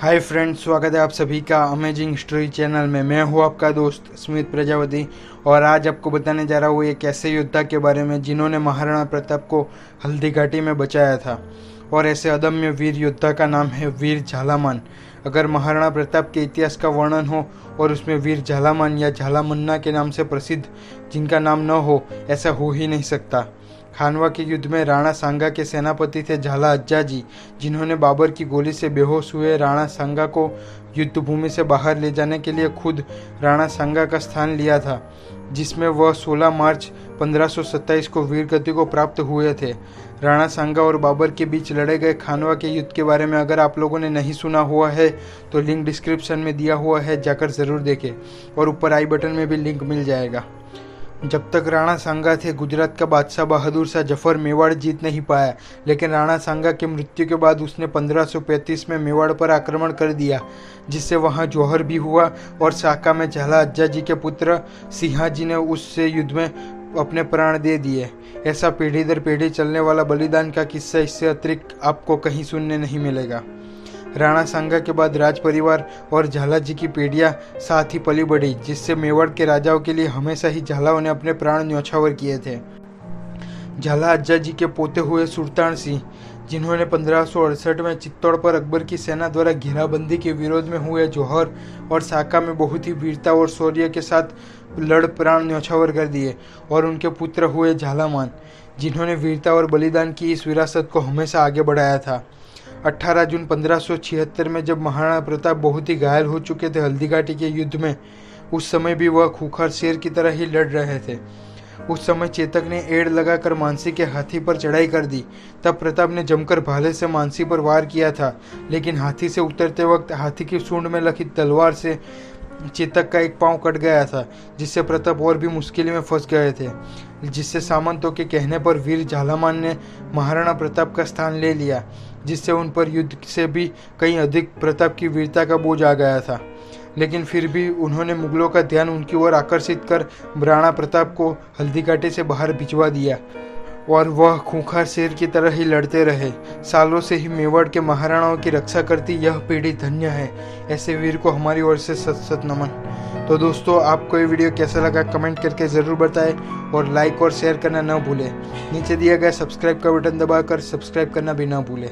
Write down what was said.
Hi friends, स्वागत है आप सभी का अमेजिंग स्टोरी चैनल में। मैं हूँ आपका दोस्त स्मित प्रजापति और आज आपको बताने जा रहा हूँ एक ऐसे योद्धा के बारे में जिन्होंने महाराणा प्रताप को हल्दी घाटी में बचाया था। और ऐसे अदम्य वीर योद्धा का नाम है वीर झालामान। अगर महाराणा प्रताप के इतिहास का वर्णन हो और उसमें वीर झालामान या झालामन्ना के नाम से प्रसिद्ध जिनका नाम न हो, ऐसा हो ही नहीं सकता। खानवा के युद्ध में राणा सांगा के सेनापति थे झाला अज्जाजी, जिन्होंने बाबर की गोली से बेहोश हुए राणा सांगा को युद्ध भूमि से बाहर ले जाने के लिए खुद राणा सांगा का स्थान लिया था, जिसमें वह 16 मार्च 1527 को वीरगति को प्राप्त हुए थे। राणा सांगा और बाबर के बीच लड़े गए खानवा के युद्ध के बारे में अगर आप लोगों ने नहीं सुना हुआ है तो लिंक डिस्क्रिप्शन में दिया हुआ है, जाकर ज़रूर देखें और ऊपर आई बटन में भी लिंक मिल जाएगा। जब तक राणा सांगा थे, गुजरात का बादशाह बहादुर शाह जफर मेवाड़ जीत नहीं पाया, लेकिन राणा सांगा की मृत्यु के बाद उसने 1535 में मेवाड़ पर आक्रमण कर दिया, जिससे वहां जौहर भी हुआ और साका में झाला अज्जाजी के पुत्र सिंहाजी ने उससे युद्ध में अपने प्राण दे दिए। ऐसा पीढ़ी दर पीढ़ी चलने वाला बलिदान का किस्सा इससे अतिरिक्त आपको कहीं सुनने नहीं मिलेगा। राणा सांगा के बाद राज परिवार और झाला जी की पीढ़ियां साथ ही पली बढ़ी, जिससे मेवाड़ के राजाओं के लिए हमेशा ही झालाओं ने अपने प्राण न्यौछावर किए थे। झाला अज्जा जी के पोते हुए सुल्तान सिंह, जिन्होंने 1568 में चित्तौड़ पर अकबर की सेना द्वारा घेराबंदी के विरोध में हुए जौहर और साका में बहुत ही वीरता और शौर्य के साथ लड़ प्राण न्यौछावर कर दिए, और उनके पुत्र हुए झालामान, जिन्होंने वीरता और बलिदान की इस विरासत को हमेशा आगे बढ़ाया था। 18 जून 1576 में जब महाराणा प्रताप बहुत ही घायल हो चुके थे हल्दी घाटी के युद्ध में, उस समय भी वह खूंखार शेर की तरह ही लड़ रहे थे। उस समय चेतक ने एड़ लगाकर मानसी के हाथी पर चढ़ाई कर दी। तब प्रताप ने जमकर भाले से मानसी पर वार किया था, लेकिन हाथी से उतरते वक्त हाथी की सूंड में लगी तलवार से चेतक का एक पांव कट गया था, जिससे प्रताप और भी मुश्किल में फंस गए थे, जिससे सामंतों के कहने पर वीर झालामान ने महाराणा प्रताप का स्थान ले लिया, जिससे उन पर युद्ध से भी कहीं अधिक प्रताप की वीरता का बोझ आ गया था। लेकिन फिर भी उन्होंने मुगलों का ध्यान उनकी ओर आकर्षित कर राणा प्रताप को हल्दी घाटी से बाहर भिजवा दिया और वह खूंखार शेर की तरह ही लड़ते रहे। सालों से ही मेवाड़ के महाराणाओं की रक्षा करती यह पीढ़ी धन्य है। ऐसे वीर को हमारी ओर से सत सत नमन। तो दोस्तों, आपको ये वीडियो कैसा लगा कमेंट करके ज़रूर बताएं और लाइक और शेयर करना न भूलें। नीचे दिया गया सब्सक्राइब का बटन दबाकर सब्सक्राइब करना भी न भूलें।